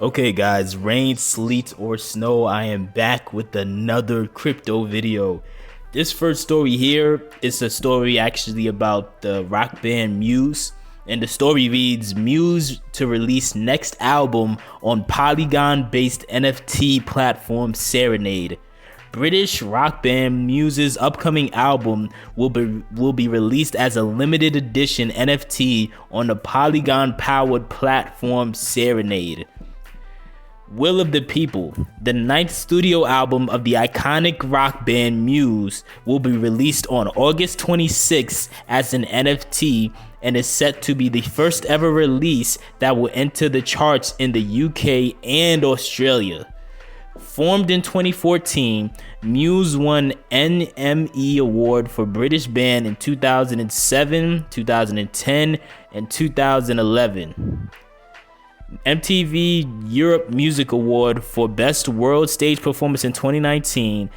Okay guys, rain, sleet, or snow, I am back with another crypto video. This first story here is a story actually about the rock band Muse. And the story reads, Muse to release next album on Polygon based NFT platform Serenade. British rock band Muse's upcoming album will be released as a limited edition NFT on the Polygon powered platform Serenade. Will of the People, the ninth studio album of the iconic rock band Muse, will be released on August 26th as an NFT and is set to be the first ever release that will enter the charts in the UK and Australia. Formed in 2014, Muse won NME Award for British Band in 2007, 2010, and 2011. MTV Europe Music Award for Best World Stage Performance in 2019,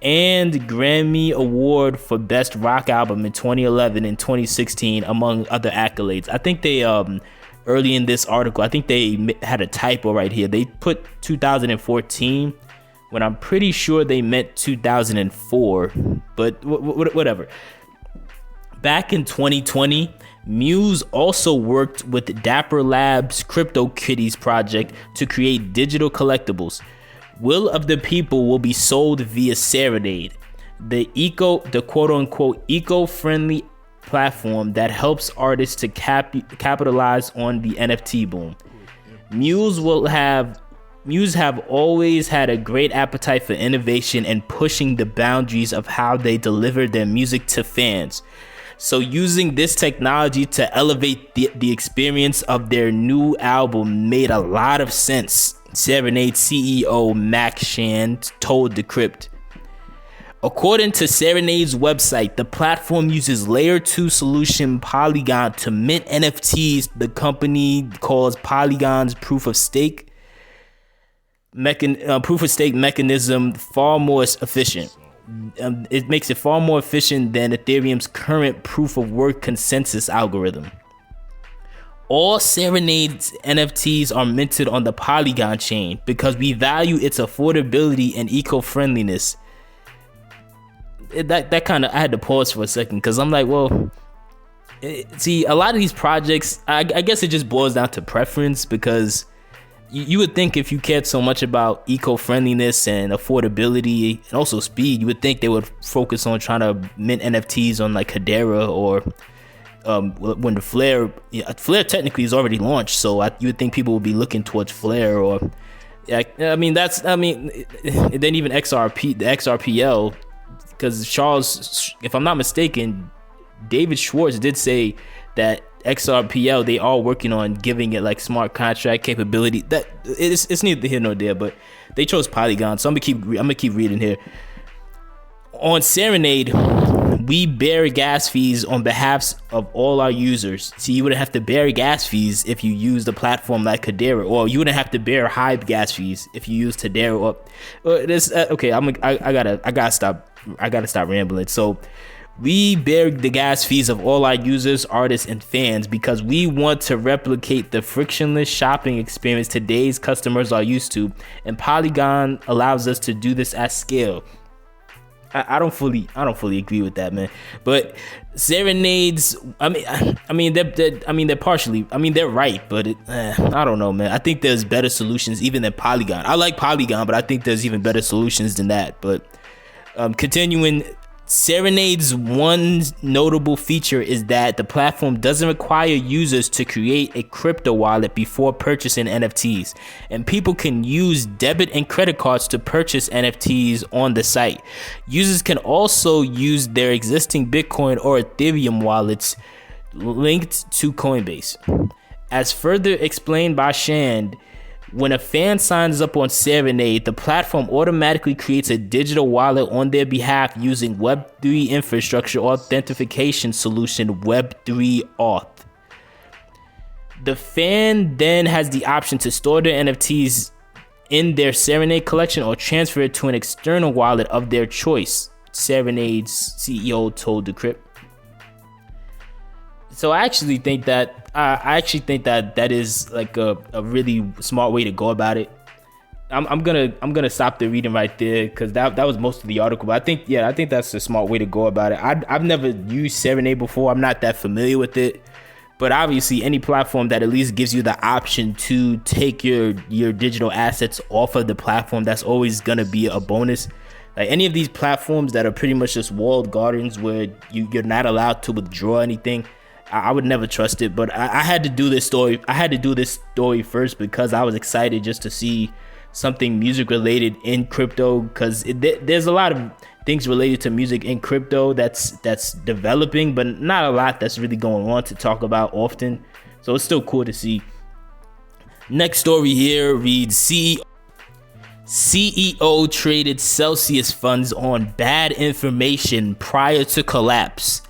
and Grammy Award for Best Rock Album in 2011 and 2016, among other accolades. I think they early in this article, I think they had a typo right here. They put 2014 when I'm pretty sure they meant 2004, but whatever. Back in 2020, Muse also worked with Dapper Labs' CryptoKitties project to create digital collectibles. Will of the People will be sold via Serenade, the quote-unquote eco-friendly platform that helps artists to capitalize on the NFT boom. Muse have always had a great appetite for innovation and pushing the boundaries of how they deliver their music to fans. So using this technology to elevate the experience of their new album made a lot of sense, Serenade CEO Max Shand told Decrypt. According to Serenade's website, the platform uses layer 2 solution Polygon to mint NFTs. The company calls Polygon's proof of stake mechanism far more efficient. It makes it far more efficient than Ethereum's current proof of work consensus algorithm. All Serenade's NFTs are minted on the Polygon chain because we value its affordability and eco-friendliness. That kind of, I had to pause for a second because I'm like, well, see, a lot of these projects, I guess it just boils down to preference, because you would think if you cared so much about eco-friendliness and affordability and also speed, you would think they would focus on trying to mint NFTs on like Hedera or when the Flare technically is already launched, so you would think people would be looking towards Flare or then even the XRPL, because Charles, if I'm not mistaken, David Schwartz did say that XRPL, they are working on giving it like smart contract capability. That it's neither here nor there, but they chose Polygon, so I'm gonna keep reading here. On Serenade, we bear gas fees on behalf of all our users. See, you wouldn't have to bear gas fees if you use the platform like Hedera, or you wouldn't have to bear high gas fees if you use Hedera. Okay, I gotta stop rambling. So we bear the gas fees of all our users, artists, and fans because we want to replicate the frictionless shopping experience today's customers are used to, and Polygon allows us to do this at scale. I don't fully agree with that, man. But Serenades, they're partially, they're right, but I don't know, man. I think there's better solutions even than Polygon. I like Polygon, but I think there's even better solutions than that. But continuing, Serenade's one notable feature is that the platform doesn't require users to create a crypto wallet before purchasing NFTs, and people can use debit and credit cards to purchase NFTs on the site. Users can also use their existing Bitcoin or Ethereum wallets linked to Coinbase. As further explained by Shand, when a fan signs up on Serenade, the platform automatically creates a digital wallet on their behalf using Web3 infrastructure authentication solution Web3 Auth. The fan then has the option to store their NFTs in their Serenade collection or transfer it to an external wallet of their choice, Serenade's CEO told Decrypt. So I actually think that that is like a really smart way to go about it. I'm gonna stop the reading right there because that was most of the article. But I think that's a smart way to go about it. I've never used Serenade before. I'm not that familiar with it. But obviously, any platform that at least gives you the option to take your digital assets off of the platform, that's always gonna be a bonus. Like any of these platforms that are pretty much just walled gardens where you're not allowed to withdraw anything, I would never trust it. But I had to do this story. I had to do this story first because I was excited just to see something music related in crypto, because there's a lot of things related to music in crypto that's developing, but not a lot that's really going on to talk about often. So it's still cool to see. Next story here reads, CEO traded Celsius funds on bad information prior to collapse.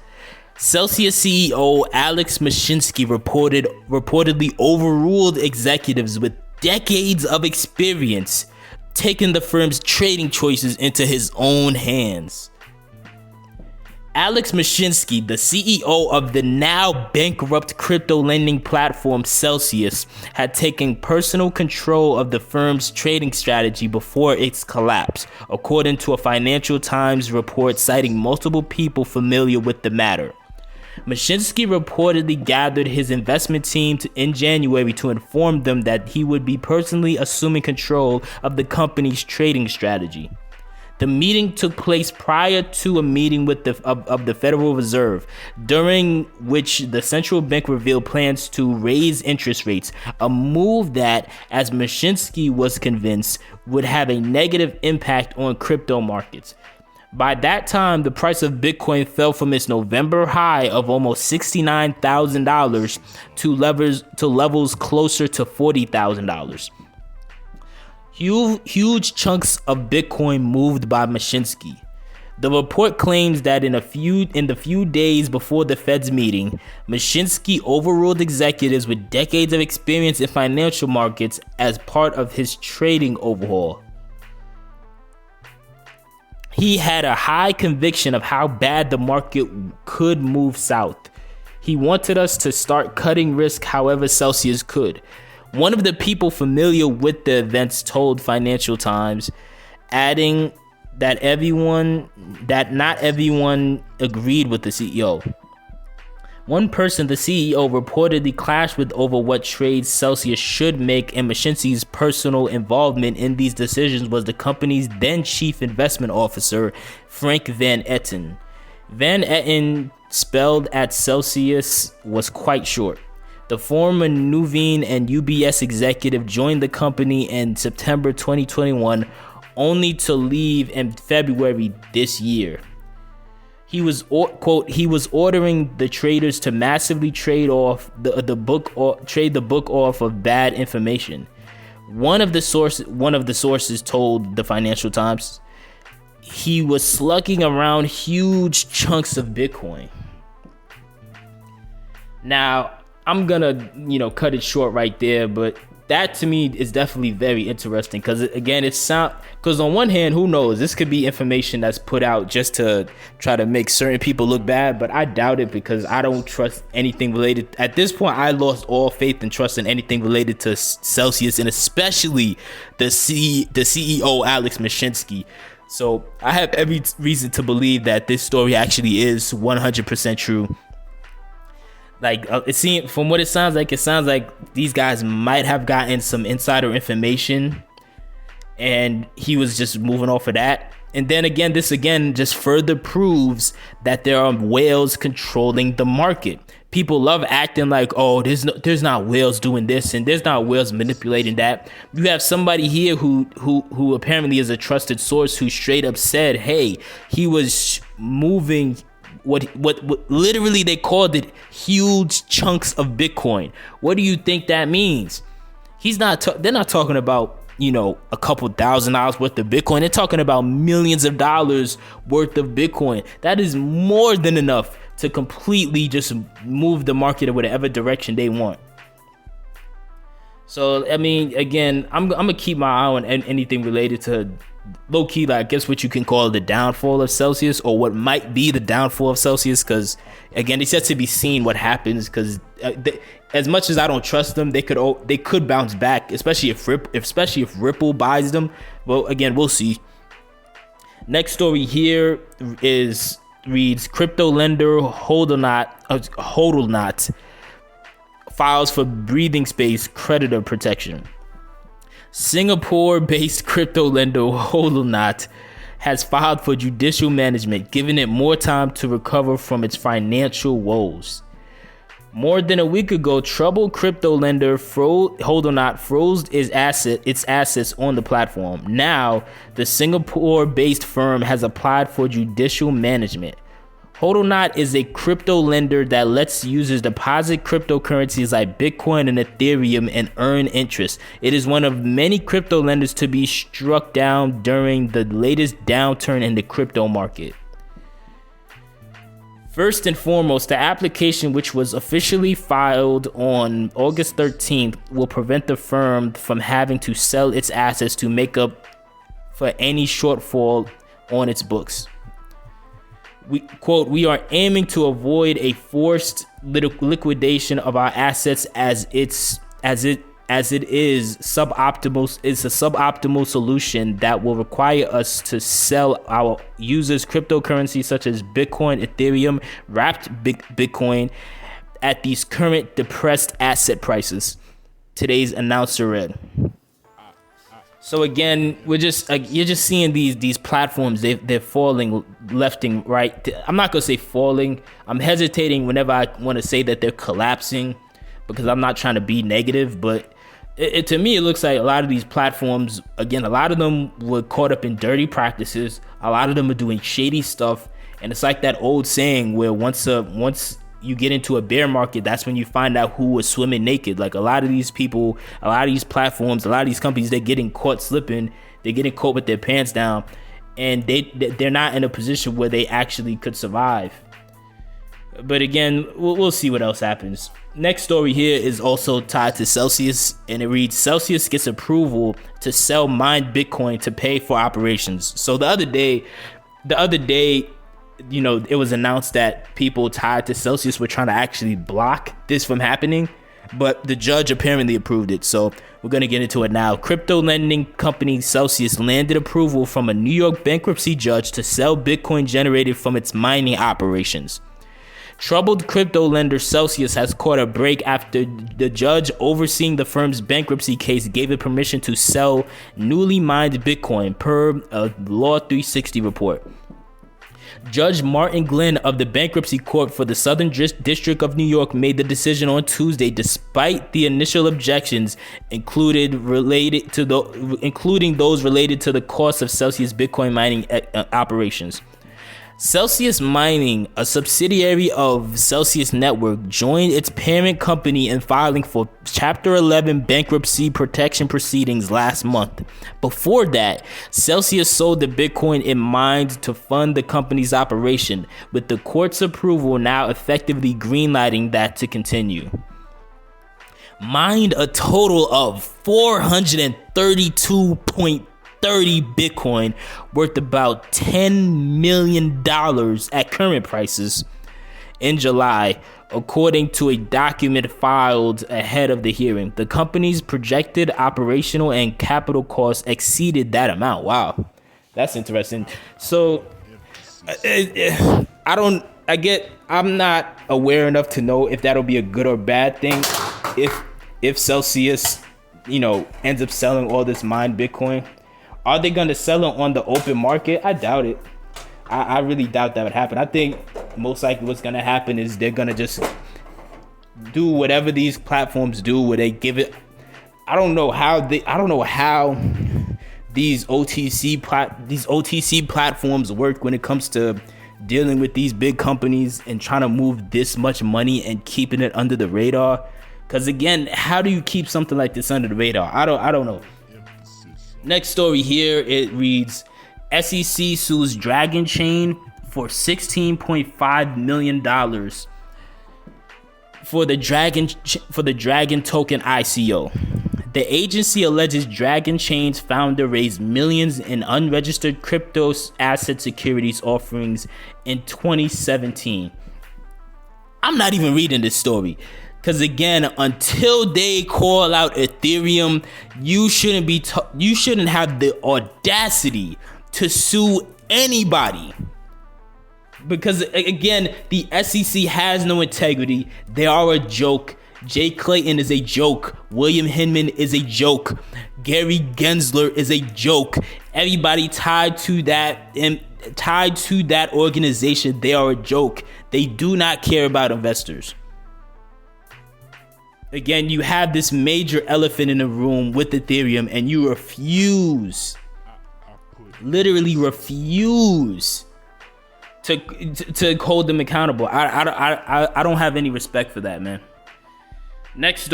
Celsius CEO Alex Mashinsky reportedly overruled executives with decades of experience, taking the firm's trading choices into his own hands. Alex Mashinsky, the CEO of the now bankrupt crypto lending platform Celsius, had taken personal control of the firm's trading strategy before its collapse, according to a Financial Times report citing multiple people familiar with the matter. Mashinsky reportedly gathered his investment team in January to inform them that he would be personally assuming control of the company's trading strategy. The meeting took place prior to a meeting with the Federal Reserve, during which the central bank revealed plans to raise interest rates, a move that, as Mashinsky was convinced, would have a negative impact on crypto markets. By that time, the price of Bitcoin fell from its November high of almost $69,000 to levels closer to $40,000. Huge chunks of Bitcoin moved by Mashinsky. The report claims that in the few days before the Fed's meeting, Mashinsky overruled executives with decades of experience in financial markets as part of his trading overhaul. He had a high conviction of how bad the market could move south. He wanted us to start cutting risk however Celsius could. One of the people familiar with the events told Financial Times, adding that not everyone agreed with the CEO. One person, the CEO, reportedly clashed with over what trades Celsius should make, and Mashinsky's personal involvement in these decisions was the company's then chief investment officer, Frank Van Etten. Van Etten, spelled at Celsius, was quite short. The former Nuveen and UBS executive joined the company in September 2021, only to leave in February this year. He was, quote, he was ordering the traders to massively trade the book off of bad information. One of the sources told the Financial Times he was slugging around huge chunks of Bitcoin. Now, I'm gonna, cut it short right there, but that to me is definitely very interesting because again, because on one hand, who knows, this could be information that's put out just to try to make certain people look bad, but I doubt it because I don't trust anything related. At this point, I lost all faith and trust in anything related to Celsius, and especially the CEO Alex Mashinsky. So I have every reason to believe that this story actually is 100% true. Like from what it sounds like these guys might have gotten some insider information and he was just moving off of that. And then again, this just further proves that there are whales controlling the market. People love acting like, oh, there's not whales doing this and there's not whales manipulating that. You have somebody here who apparently is a trusted source who straight up said, hey, he was moving what literally they called it huge chunks of Bitcoin. What do you think that means? They're not talking about, a couple $1,000s worth of Bitcoin. They're talking about millions of dollars worth of Bitcoin. That is more than enough to completely just move the market in whatever direction they want. So I mean, again, I'm gonna keep my eye on anything related to low key, like, I guess what you can call the downfall of Celsius, or what might be the downfall of Celsius, because again, it's yet to be seen what happens. Because as much as I don't trust them, they could bounce back, especially if Ripple buys them. Well, again, we'll see. Next story here reads crypto lender Hodonot files for breathing space creditor protection. Singapore-based crypto lender Hodonot has filed for judicial management, giving it more time to recover from its financial woes. More than a week ago, troubled crypto lender Hodonot froze its assets on the platform. Now, the Singapore-based firm has applied for judicial management. Hodonot is a crypto lender that lets users deposit cryptocurrencies like Bitcoin and Ethereum and earn interest. It is one of many crypto lenders to be struck down during the latest downturn in the crypto market. First and foremost, the application, which was officially filed on August 13th, will prevent the firm from having to sell its assets to make up for any shortfall on its books. We are aiming to avoid a forced liquidation of our assets as it is suboptimal. It's a suboptimal solution that will require us to sell our users cryptocurrencies such as Bitcoin, Ethereum, wrapped Bitcoin at these current depressed asset prices. Today's announcer read. So again, you're just seeing these platforms, they're falling left and right. I'm not gonna say falling. I'm hesitating whenever I want to say that they're collapsing, because I'm not trying to be negative, but to me, it looks like a lot of these platforms, again, a lot of them were caught up in dirty practices. A lot of them are doing shady stuff, and it's like that old saying where once you get into a bear market, that's when you find out who was swimming naked. Like, a lot of these people, a lot of these platforms, a lot of these companies, they're getting caught slipping. They're getting caught with their pants down, and they're not in a position where they actually could survive. But again, we'll see what else happens. Next story here is also tied to Celsius, and it reads, Celsius gets approval to sell mined Bitcoin to pay for operations. So the other day, you know, it was announced that people tied to Celsius were trying to actually block this from happening, but the judge apparently approved it. So we're going to get into it now. Crypto lending company Celsius landed approval from a New York bankruptcy judge to sell Bitcoin generated from its mining operations. Troubled crypto lender Celsius has caught a break after the judge overseeing the firm's bankruptcy case gave it permission to sell newly mined Bitcoin, per a Law 360 report. Judge Martin Glenn of the Bankruptcy Court for the Southern District of New York made the decision on Tuesday despite the initial objections, including those related to the cost of Celsius Bitcoin mining operations. Celsius Mining, a subsidiary of Celsius Network, joined its parent company in filing for Chapter 11 bankruptcy protection proceedings last month. Before that, Celsius sold the Bitcoin it mined to fund the company's operation, with the court's approval now effectively greenlighting that to continue. Mined a total of 432.30 Bitcoin, worth about $10 million at current prices in July, according to a document filed ahead of the hearing. The company's projected operational and capital costs exceeded that amount. Wow, that's interesting. So I'm not aware enough to know if that'll be a good or bad thing if Celsius, you know, ends up selling all this mined Bitcoin. Are they going to sell it on the open market? I doubt it. I really doubt that would happen. I think most likely what's going to happen is they're going to just do whatever these platforms do, where they give it. I don't know how these OTC platforms work when it comes to dealing with these big companies and trying to move this much money and keeping it under the radar. Because again, how do you keep something like this under the radar? I don't know. Next story here, it reads, SEC sues Dragonchain for $16.5 million for the Dragon token ICO. The agency alleges Dragonchain's founder raised millions in unregistered crypto asset securities offerings in 2017. I'm not even reading this story. Because again, until they call out Ethereum, you shouldn't have the audacity to sue anybody. Because again, the SEC has no integrity. They are a joke. Jay Clayton is a joke. William Hinman is a joke. Gary Gensler is a joke. Everybody tied to that organization, they are a joke. They do not care about investors. Again, you have this major elephant in the room with Ethereum, and you literally refuse to hold them accountable. I don't have any respect for that, man. Next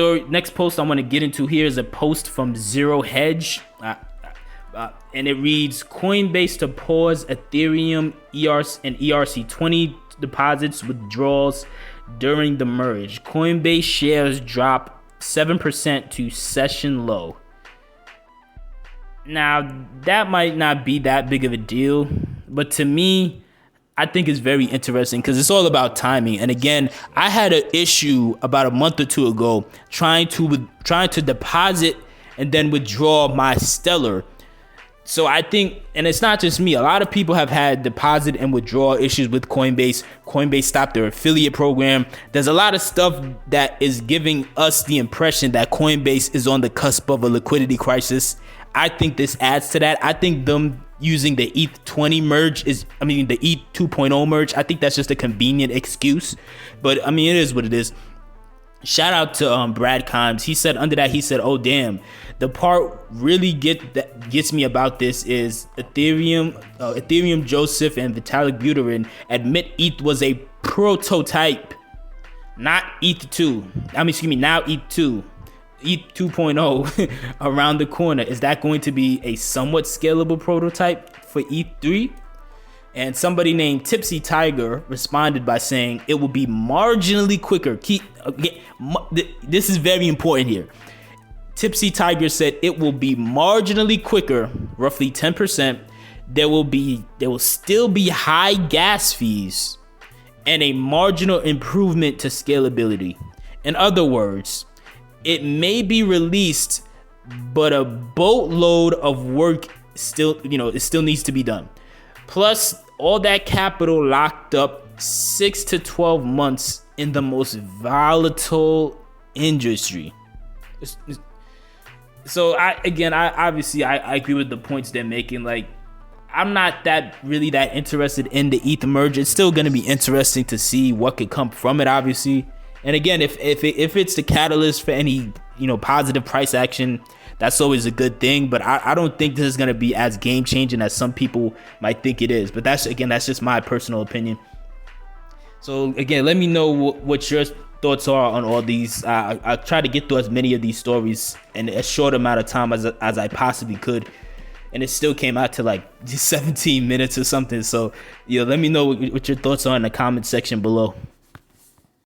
post I want to get into here is a post from Zero Hedge, and it reads: Coinbase to pause Ethereum and ERC-20 deposits withdrawals during the merge. Coinbase shares drop 7% to session low. Now, that might not be that big of a deal, but to me, I think it's very interesting because it's all about timing. And again, I had an issue about a month or two ago trying to deposit and then withdraw my Stellar. So I think, and it's not just me, a lot of people have had deposit and withdrawal issues with Coinbase. Coinbase stopped their affiliate program. There's a lot of stuff that is giving us the impression that Coinbase is on the cusp of a liquidity crisis. I think this adds to that. I think them using the ETH-20 merge the ETH 2.0 merge, I think that's just a convenient excuse. But I mean, it is what it is. Shout out to Brad Kimes. He said oh damn, the part really gets me about this is Ethereum Joseph and Vitalik Buterin admit ETH was a prototype, not ETH2. Now ETH2. ETH 2.0 around the corner. Is that going to be a somewhat scalable prototype for ETH3? And somebody named Tipsy Tiger responded by saying it will be marginally quicker. This is very important here. Tipsy Tiger said it will be marginally quicker, roughly 10%. There will still be high gas fees and a marginal improvement to scalability. In other words, it may be released, but a boatload of work still needs to be done. Plus, all that capital locked up 6 to 12 months in the most volatile industry. So I agree with the points they're making. Like, I'm not really that interested in the ETH merge. It's still going to be interesting to see what could come from it, obviously. And again, if it's the catalyst for any positive price action, that's always a good thing. But I don't think this is going to be as game changing as some people might think it is. But that's just my personal opinion. So again, let me know what your thoughts are on all these. I'll try to get through as many of these stories in a short amount of time as I possibly could. And it still came out to like 17 minutes or something. So let me know what your thoughts are in the comment section below.